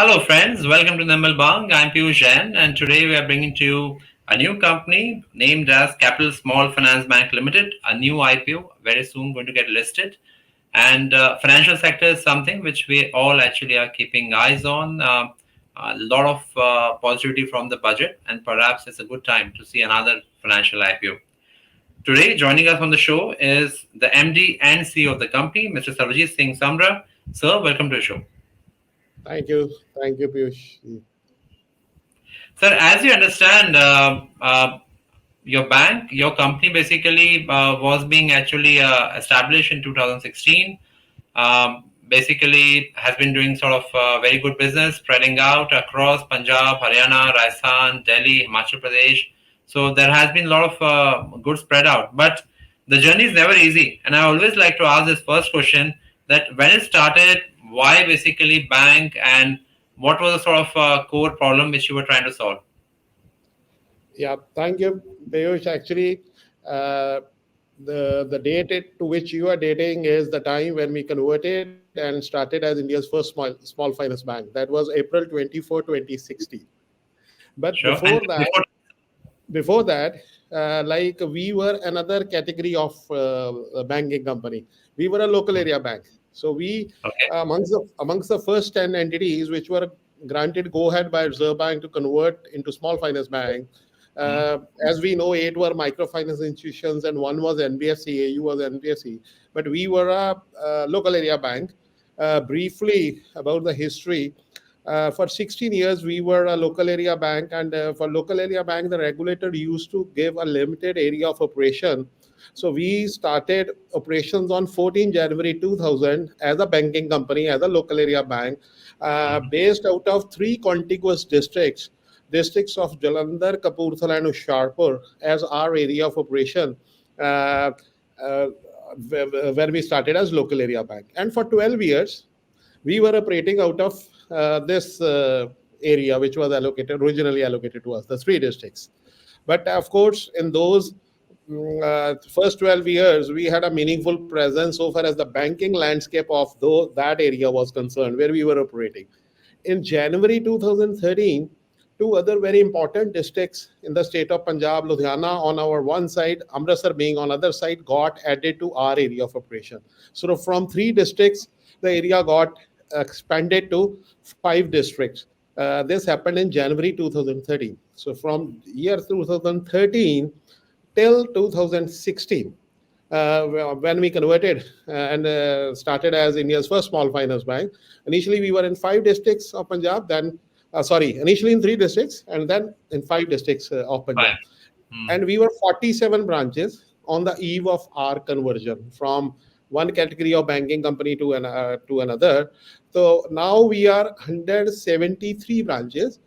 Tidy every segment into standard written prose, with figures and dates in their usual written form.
Hello, friends. Welcome to Nirmal Bang. I'm Jain, and today we are bringing to you a new company named as Capital Small Finance Bank Limited, a new IPO very soon going to get listed. And financial sector is something which we all actually are keeping eyes on. A lot of positivity from the budget, and perhaps it's a good time to see another financial IPO. Today, joining us on the show is the MD and CEO of the company, Mr. Sarvjit Singh Samra. Sir, welcome to the show. Thank you. Thank you, Piyush. Sir, as you understand, your bank, your company basically was being actually established in 2016. Basically, has been doing sort of very good business, spreading out across Punjab, Haryana, Rajasthan, Delhi, Himachal Pradesh. So there has been a lot of good spread out, but the journey is never easy. And I always like to ask this first question: that when it started, why basically bank, and what was the sort of core problem which you were trying to solve? Yeah, thank you, Piyush. Actually, uh, the date to which you are dating is the time when we converted and started as India's first small finance bank. That was April 24, 2016. But Sure. And before. before that, like we were another category of a banking company. We were a local area bank. So we Okay. amongst the first 10 entities which were granted go ahead by Reserve Bank to convert into small finance bank. Mhm. As we know, eight were microfinance institutions and one was NBFC. AU was NBFC, but we were a local area bank. Briefly about the history, for 16 years, we were a local area bank, and for local area bank, the regulator used to give a limited area of operation. So we started operations on 14 January 2000 as a banking company, as a local area bank, Mhm. based out of three contiguous districts of Jalandhar, Kapurthala, and Hoshiarpur as our area of operation. Uh, uh, where we started as local area bank, and for 12 years we were operating out of this area which was originally allocated to us, the three districts. But of course, in those first 12 years, we had a meaningful presence so far as the banking landscape of that area was concerned, where we were operating. In January 2013, two other very important districts in the state of Punjab, Ludhiana on our one side, Amritsar being on other side, got added to our area of operation. So from three districts, the area got expanded to five districts. This happened in January 2013. So from year 2013 till 2016, when we converted and started as India's first small finance bank. Initially, we were in five districts of Punjab, initially in three districts, and then in five districts of Punjab. Fine. Hmm. And we were 47 branches on the eve of our conversion from one category of banking company to another. So now we are 173 branches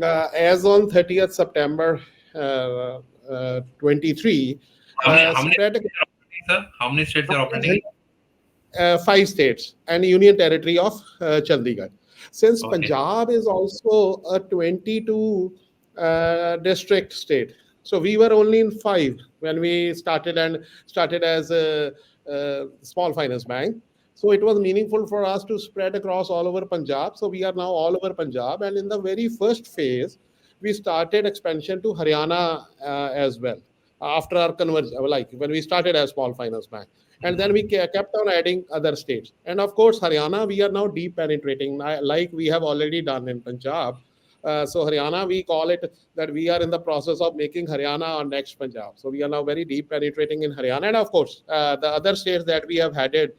as on 30th September 23, How many spread states are operating, sir? How many states are operating? five states and union territory of Chandigarh. Since Okay. Punjab is also a 22 district state, so we were only in five when we started as a small finance bank. So it was meaningful for us to spread across all over Punjab. So we are now all over Punjab, and in the very first phase, we started expansion to Haryana as well after our conversion, like when we started as small finance bank, and then we kept on adding other states. And of course, Haryana, we are now deep penetrating, like we have already done in Punjab. So Haryana, we call it that we are in the process of making Haryana our next Punjab. So we are now very deep penetrating in Haryana, and of course, the other states that we have added,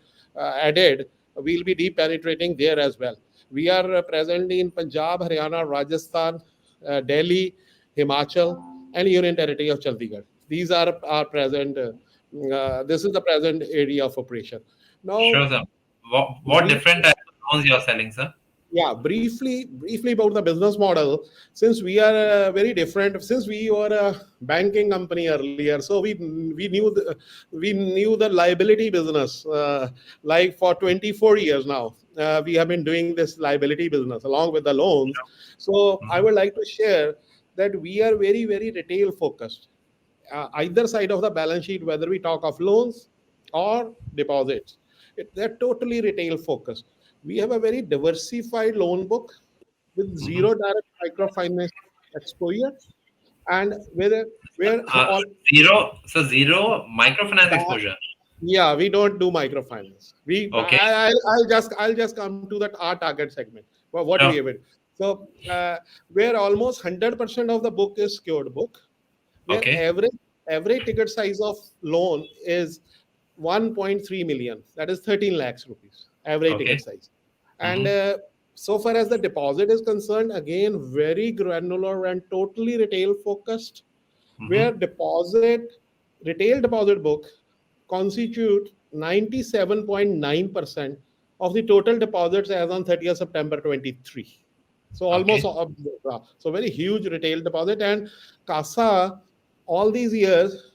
we'll be deep penetrating there as well. We are presently in Punjab, Haryana, Rajasthan, Delhi, Himachal, and Union Territory of Chandigarh. These are our present. This is the present area of operation. Now, Sure, sir. What different briefly, types of loans you are selling, sir? yeah, briefly about the business model. Since we are very different, since we were a banking company earlier, so we knew the liability business like for 24 years now. We have been doing this liability business along with the loans. So I Mhm. would like to share that we are very retail focused, either side of the balance sheet, whether we talk of loans or deposits. They're totally retail focused. We have a very diversified loan book. with Mm-hmm. zero direct microfinance exposure, and where Uh, all zero microfinance exposure. yeah, we don't do microfinance. Okay. I'll just come to that our target segment. What we Sure. have it. So where almost 100% of the book is secured book, where Okay. every ticket size of loan is 1.3 million. That is 13 lakhs rupees. Every ticket Okay. size, and Mm-hmm. so far as the deposit is concerned, again very granular and totally retail focused, Mm-hmm. where retail deposit book constitute 97.9% of the total deposits as on 30th September 23. So almost Okay. so very huge retail deposit, and CASA all these years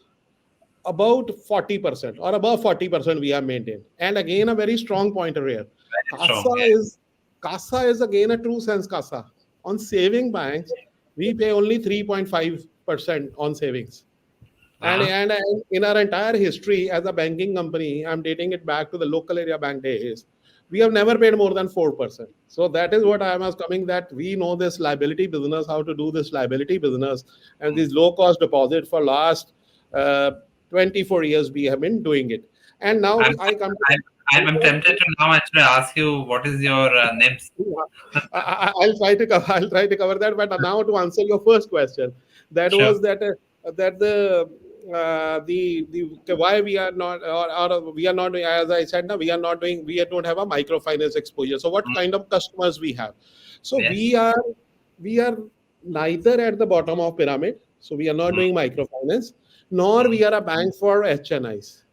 about 40% or above 40% we have maintained. And again a very strong pointer here. Very CASA strong. Yeah. is CASA is again a true sense CASA. On saving banks, we pay only 3.5% on savings. Uh-huh. And in our entire history as a banking company, I'm dating it back to the local area bank days. We have never paid more than 4%. So that is what I was coming, that we know this liability business, how to do this liability business, and these low cost deposit for last uh, 24 years we have been doing it. And now I'm I come to I'm I'm tempted to now actually ask you what is your NIMS? I'll try to cover. I'll try to cover that. But now to answer your first question, that Sure. was that the why we are not, or we are not doing, as I said, now we are not doing, we don't have a microfinance exposure. So what Mm. kind of customers we have? So Yes. we are neither at the bottom of pyramid. So we are not Mm. doing microfinance, nor Mm. we are a bank for HNIs.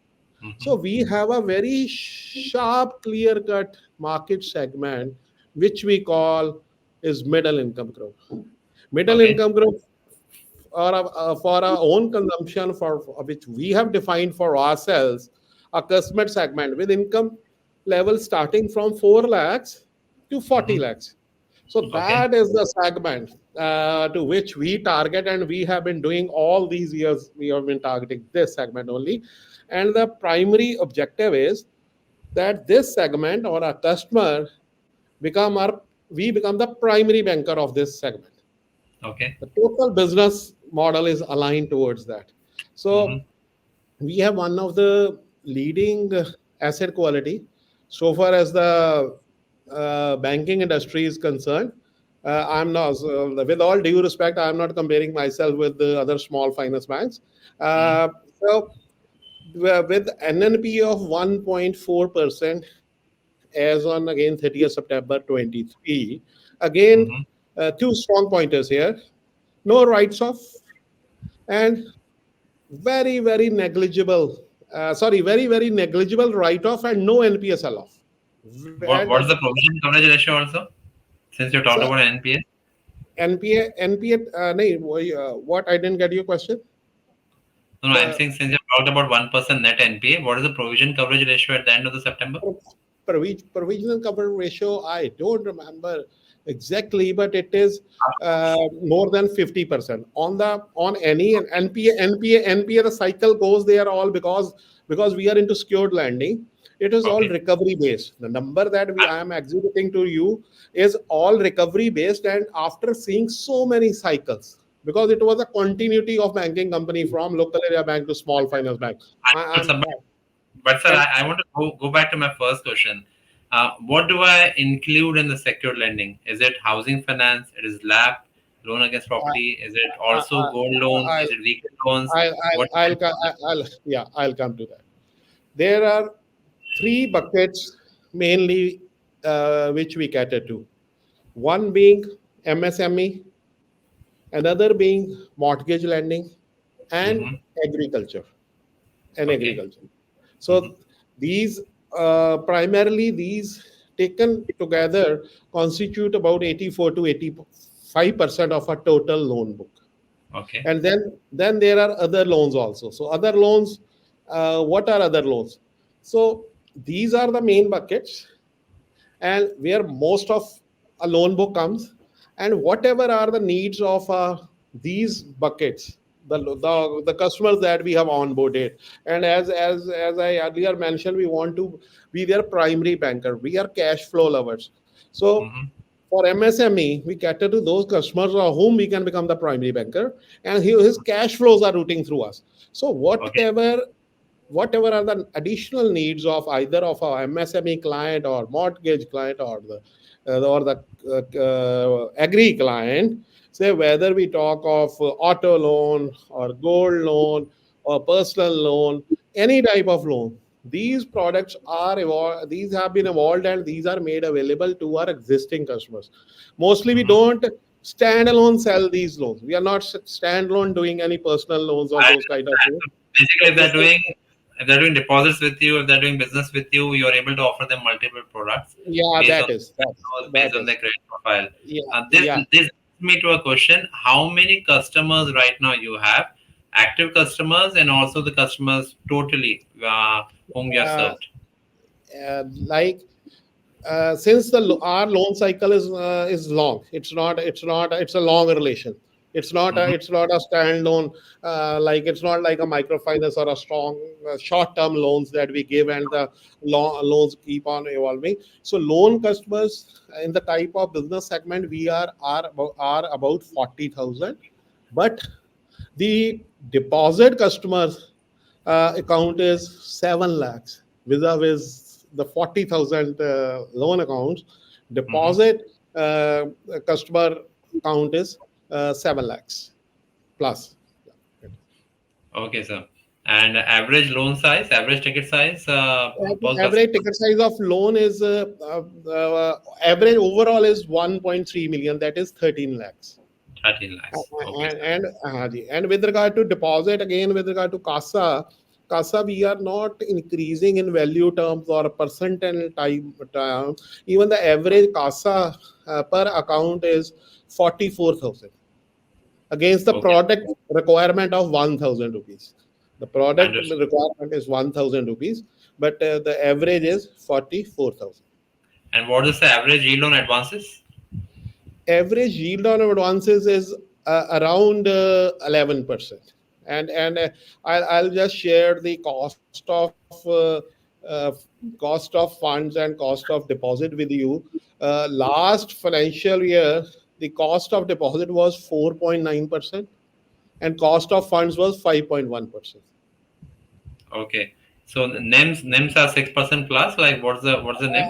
So Mm-hmm. we have a very sharp, clear-cut market segment, which we call is middle income group. Middle Okay. income group, for our own consumption, for which we have defined for ourselves, a customer segment with income level starting from 4 lakhs to 40 Mm-hmm. lakhs. So Okay. that is the segment to which we target, and we have been doing all these years. We have been targeting this segment only, and the primary objective is that this segment or our customer become our we become the primary banker of this segment. Okay. The total business model is aligned towards that. Mm-hmm. So we have one of the leading asset quality so far as the banking industry is concerned. I'm not, with all due respect, I'm not comparing myself with the other small finance banks. Mm. Uh, so with NNP of 1.4% as on again 30th September 23, again Mm-hmm. two strong pointers here: no writes off, and very negligible. Very negligible write-off and no NPA sell-off. And What is the provision coverage ratio also? Since you talked so about NPA. NPA, nahi, what I didn't get your question. No, no, I'm The saying since you talked about 1% net NPA, what is the provision coverage ratio at the end of the September? provisional cover ratio, I don't remember exactly, but it is more than 50% on any NPA. The cycle goes there all because we are into secured lending. It is all Okay. recovery based. The number that I am exhibiting to you is all recovery based, and after seeing so many cycles, because it was a continuity of banking company from local area bank to small finance bank. Understood, I'm sir. But sir, and I want to go back to my first question. What do I include in the secured lending? Is it housing finance? It is LAP, loan against property? Is it I, also gold loan? I, Is it vehicle loans? What? I'll come to that. There are three buckets mainly which we cater to. One being MSME, another being mortgage lending, and Mm-hmm. agriculture. And Okay. agriculture. Mm-hmm. So these primarily these taken together constitute about 84 to 85% of our total loan book. Okay. And then there are other loans also. So other loans, what are other loans? So these are the main buckets, and where most of a loan book comes, and whatever are the needs of these buckets, the customers that we have onboarded, and as I earlier mentioned, we want to be their primary banker. We are cash flow lovers. So Mm-hmm. For MSME, we cater to those customers of whom we can become the primary banker, and his cash flows are routing through us. So Okay. whatever are the additional needs of either of our MSME client or mortgage client or the agri client, say whether we talk of auto loan or gold loan or personal loan, any type of loan, these products are evolved, these have been evolved and these are made available to our existing customers. Mostly we Mhm. don't standalone sell these loans. We are not standalone doing any personal loans or I those kind of understand. loans. So basically, So this is, if they're doing deposits with you, if they're doing business with you, you're able to offer them multiple products yeah, based on that is based that on their is credit profile. yeah, This yeah. brings me to a question: how many customers right now you have, active customers, and also the customers totally whom you have Uh, served? like since our loan cycle is long, it's a long relation. Hmm. It's not a standalone, like it's not like a microfinance or a strong short term loans that we give and the loans keep on evolving. So loan customers in the type of business segment we are about 40,000, but the deposit customers account is 7 lakhs vis-a-vis the 40,000 loan accounts. Hmm. Deposit customer count is 7 lakhs plus. Okay, sir. And average loan size, average ticket size per Average customer, ticket size of loan is average overall is 1.3 million, that is 13 lakhs. 13 lakhs. Okay, sir. And with regard to deposit, again, with regard to CASA, we are not increasing in value terms or percentile time. Even the average CASA per account is 44,000 against the Okay, product requirement of 1,000 rupees. The product understood. requirement is 1,000 rupees, but the average is 44,000. And what is the average yield on advances? Average yield on advances is around 11%. And I'll just share the uh, cost of funds and cost of deposit with you. Last financial year, the cost of deposit was 4.9% and cost of funds was 5.1%. Okay. So the NIMs are 6% plus. Like what's the NIM?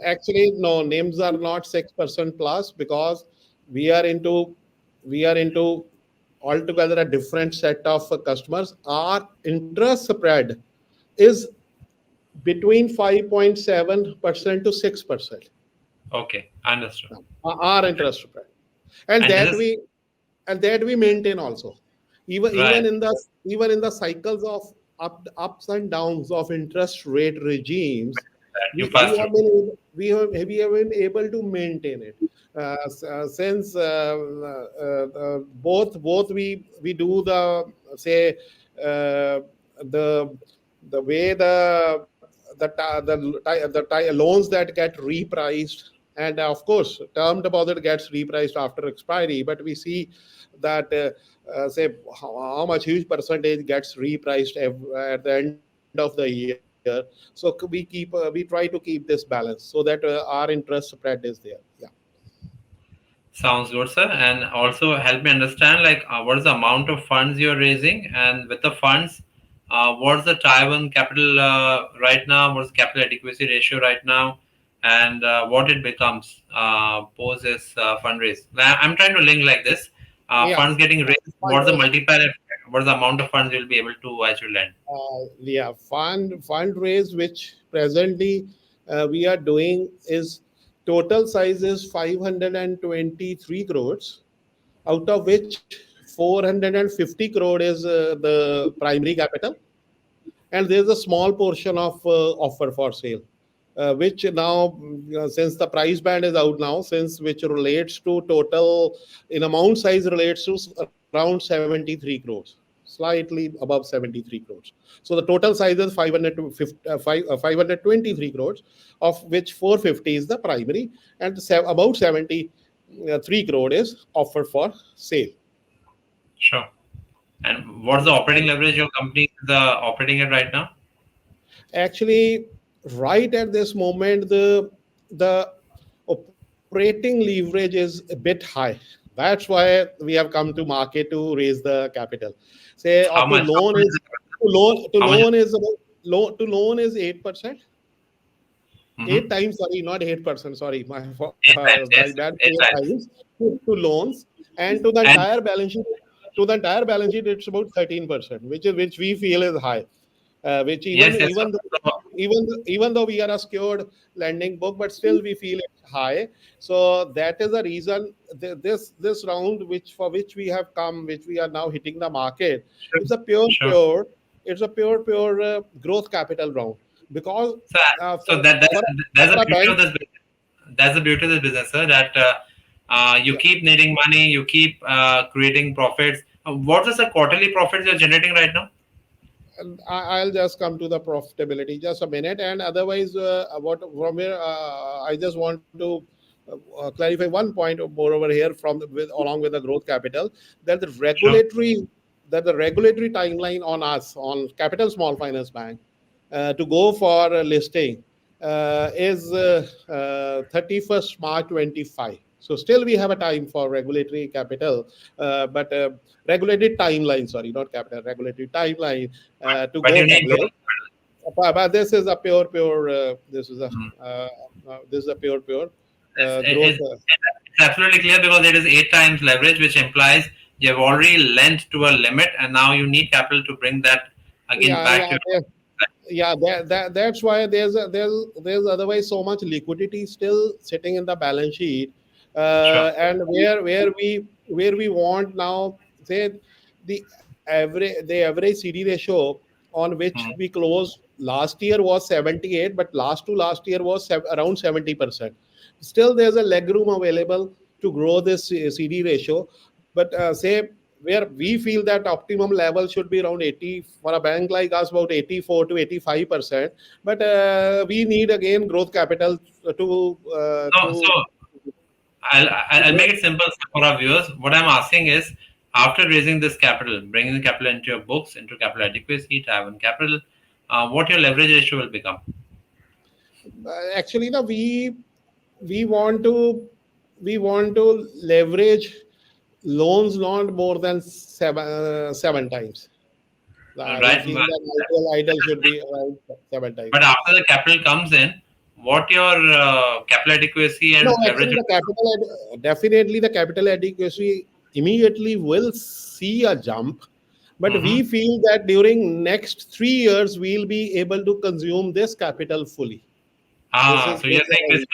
Actually, no, names are not 6% plus because we are into we are into altogether a different set of customers. Our interest spread is between 5.7% to 6%. Okay, understood. Our interest spread, and And this that is we maintain also, right. even in the cycles of ups and downs of interest rate regimes, You pass through. we have been able to maintain it since both we do the say the the way the loans that get repriced, and of course term deposit gets repriced after expiry, but we see that say how much huge percentage gets repriced at the end of the year. So we try to keep this balance so that our interest spread is there. Yeah. Sounds good, sir. And also help me understand like what is the amount of funds you're raising, and with the funds, what's the Taiwan capital right now? What's the capital adequacy ratio right now? And what it becomes post this fundraise. Now, I'm trying to link like this: Yeah. funds getting raised. What's the Fundraise, multiplier effect? What's the amount of funds you'll be able to actually lend? yeah, fundraise which presently we are doing is total size is 523 crores, out of which 450 crore is the primary capital, and there's a small portion of offer for sale, which now since the price band is out now, since which relates to total in amount size relates to around 73 crores, slightly above 73 crores. So the total size is 523 crores, of which 450 is the primary, and about 73 crore is offered for sale. Sure. And what's the operating leverage your company is operating at right now? Actually, right at this moment, the operating operating leverage is a bit high. That's why we have come to market to raise the capital. Say, How much? How much is to how much? loan is about, loan is 8%. Mm-hmm. 8 times, sorry, not 8%. Sorry, Eight times, my yes, bad. eight Eight times. times to loans, and to the And entire balance sheet. To the entire balance sheet, it's about 13%, which we feel is high. Which yes, yes. So, even though we are a secured lending book, but still we feel it's high. So that is the reason this round, which we have come, which we are now hitting the market, sure, it's a pure sure. pure it's a pure growth capital round, because So, for so that that's for that's the for a beauty of bank. this business. That's the beauty of this business, sir. That you Yeah, keep needing money, you keep creating profits. What is the quarterly profits you're generating right now? and I'll just come to the profitability just a minute. And otherwise, what from here, I just want to clarify one point more over here along with the growth capital, that Sure. the regulatory timeline on us, on Capital Small Finance Bank, to go for a listing is 31st March 25. So still we have a time for regulatory capital, but regulatory timeline, sorry, not capital, regulatory timeline to But go you need public. growth. But this is a pure uh, this is a pure It's, growth. it's absolutely clear because it is eight times leverage, which implies you have already lent to a limit, and now you need capital to bring that again Yeah, back yeah, to your. yeah. That's why there's otherwise so much liquidity still sitting in the balance sheet, Sure. and where we want now, say, the average CD ratio on which Hmm. we closed last year was 78, but last year was around 70%. Still there's a leg room available to grow this CD ratio, but say, where we feel that optimum level should be around 80 for a bank like us, about 84 to 85%. But we need again growth capital to uh, So to I'll make it simple for our viewers. What I'm asking is, after raising this capital, bringing the capital into your books, into capital adequacy, to have capital, what your leverage ratio will become. actually, we want to we want to leverage loans not more than seven times. We Right? feel that ideal should be around 7 times. But after the capital comes in, what your capital adequacy No, and leverage actually, will become? definitely the capital adequacy immediately will see a jump, but we Mm-hmm. feel that during next 3 years we'll be able to consume this capital fully. So you're saying How we basically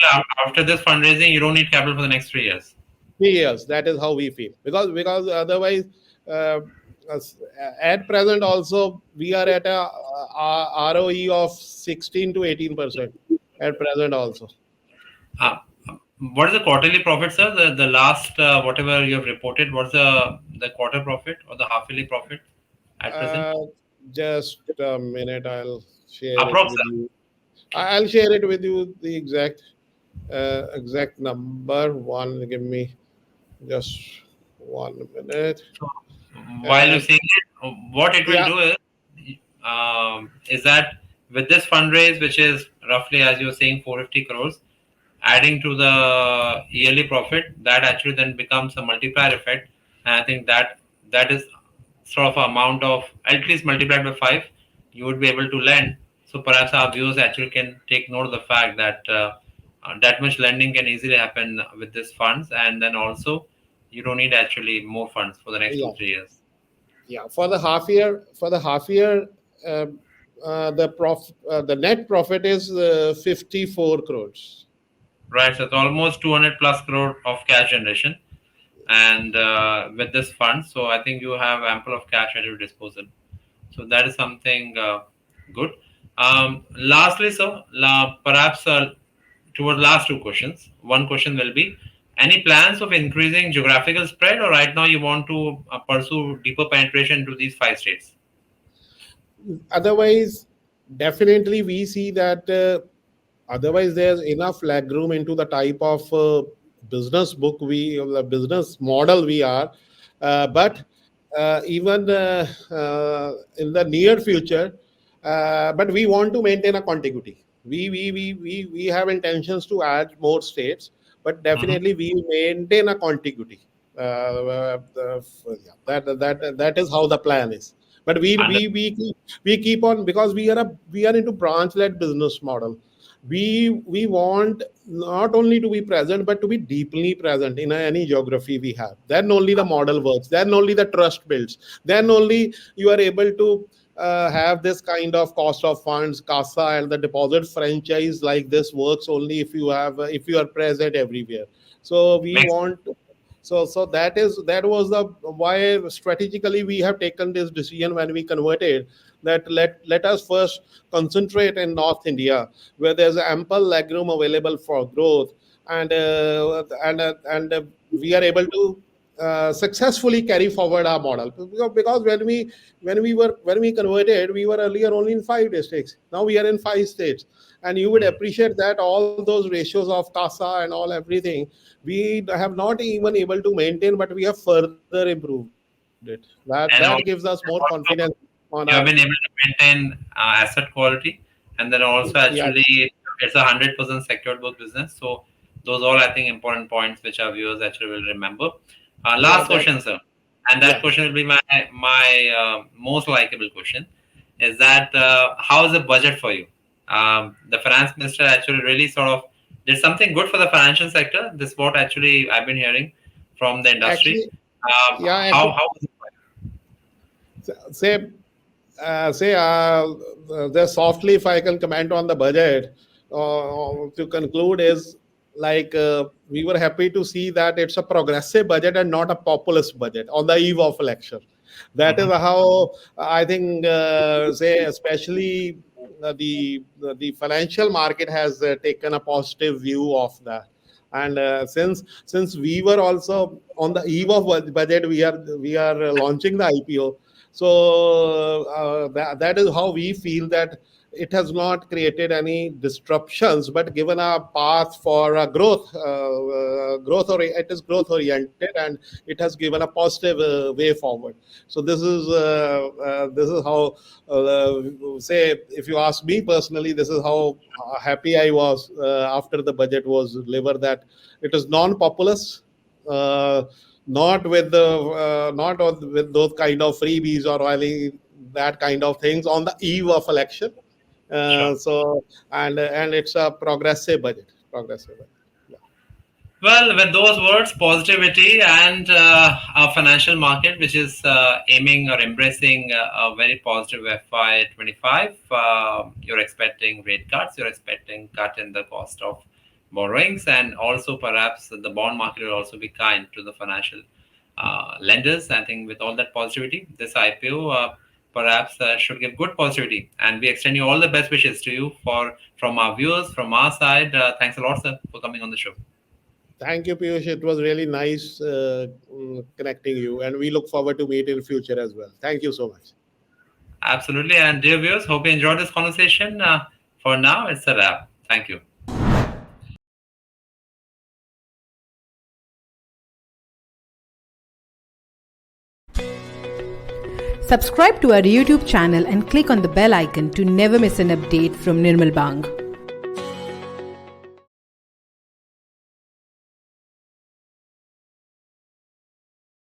after this fundraising, you don't need capital for the next 3 years. 3 years. That is how we feel, because otherwise, uh, as- at present also we are at a ROE of 16 to 18% at present also. Uh, what is the quarterly profit, sir? The last whatever you have reported, what's the quarter profit or the half yearly profit at present? Uh, just a minute, I'll share it Approx, with sir. you. I'll share it with you, the exact number. Give me just 1 minute. So, while Uh, you're saying it, what it will yeah, do is that with this fundraise, which is roughly as you were saying 450 crores, adding to the yearly profit, that actually then becomes a multiplier effect. And I think that is sort of amount of at least multiplied by five, you would be able to lend. So perhaps our viewers actually can take note of the fact that that much lending can easily happen with this funds, and then also you don't need actually more funds for the next two yeah, three years. yeah. For the half year, uh, the net profit is 54 crores. Right, so it's almost 200 plus crore of cash generation, and with this fund, so I think you have ample of cash at your disposal. So that is something good. Lastly, sir, perhaps toward last two questions. One question will be: any plans of increasing geographical spread, or right now you want to pursue deeper penetration into these five states? Otherwise, definitely we see that. Otherwise, there's enough leg room into the type of business model we are. But even in the near future, but we want to maintain a contiguity. We have intentions to add more states, but definitely we maintain a contiguity. Yeah, that is how the plan is. But Under- we keep on, because we are into branch led business model. We want not only to be present, but to be deeply present in any geography we have. Then only the model works. Then only the trust builds. Then only you are able to have this kind of cost of funds, CASA, and the deposit franchise like this works only if you have if you are present everywhere. So we Makes want. So that was the why strategically we have taken this decision when we converted, that let us first concentrate in North India, where there's ample legroom available for growth, and we are able to successfully carry forward our model. Because when we converted, we were earlier only in 5 districts. Now we are in 5 states, and you would appreciate that all those ratios of CASA and all everything we have not even able to maintain, but we have further improved it. That gives us and more confidence also on our. you have been able to maintain asset quality, and then also Yeah, actually it's 100% secured book business. So those all I think important points which our viewers actually will remember. yeah, Last that question, sir, and that yeah. question will be my most likable question. Is that how is the budget for you? The finance minister actually really sort of did something good for the financial sector. This is what actually I've been hearing from the industry. Actually, yeah, How was it for say say just softly, if I can comment on the budget, to conclude is like we were happy to see that it's a progressive budget and not a populist budget on the eve of election. you? That is how I think, say, especially the financial market has taken a positive view of that. And since we were also on the eve of budget, we are launching the IPO. So that is how we feel that it has not created any disruptions, but given a path for a it is growth oriented, and it has given a positive way forward. So this is how, say, if you ask me personally, this is how happy I was after the budget was delivered, that it is non-populist, not with the with those kind of freebies or any that kind of things on the eve of election. Sure. And it's a progressive budget. Yeah. Well, with those words, positivity and our financial market, which is aiming or embracing a very positive FY25, you're expecting rate cuts, you're expecting cut in the cost of borrowings, and also perhaps the bond market will also be kind to the financial lenders. I think with all that positivity, this IPO perhaps should give good positivity, and we extend you all the best wishes to you for from our viewers, from our side. Thanks a lot, sir, for coming on the show. Thank you, Piyush. It was really nice connecting you, and we look forward to meet in future as well. Thank you so much. Absolutely. And dear viewers, hope you enjoyed this conversation. For now, it's a wrap. Thank you. Subscribe to our YouTube channel and click on the bell icon to never miss an update from Nirmal Bang.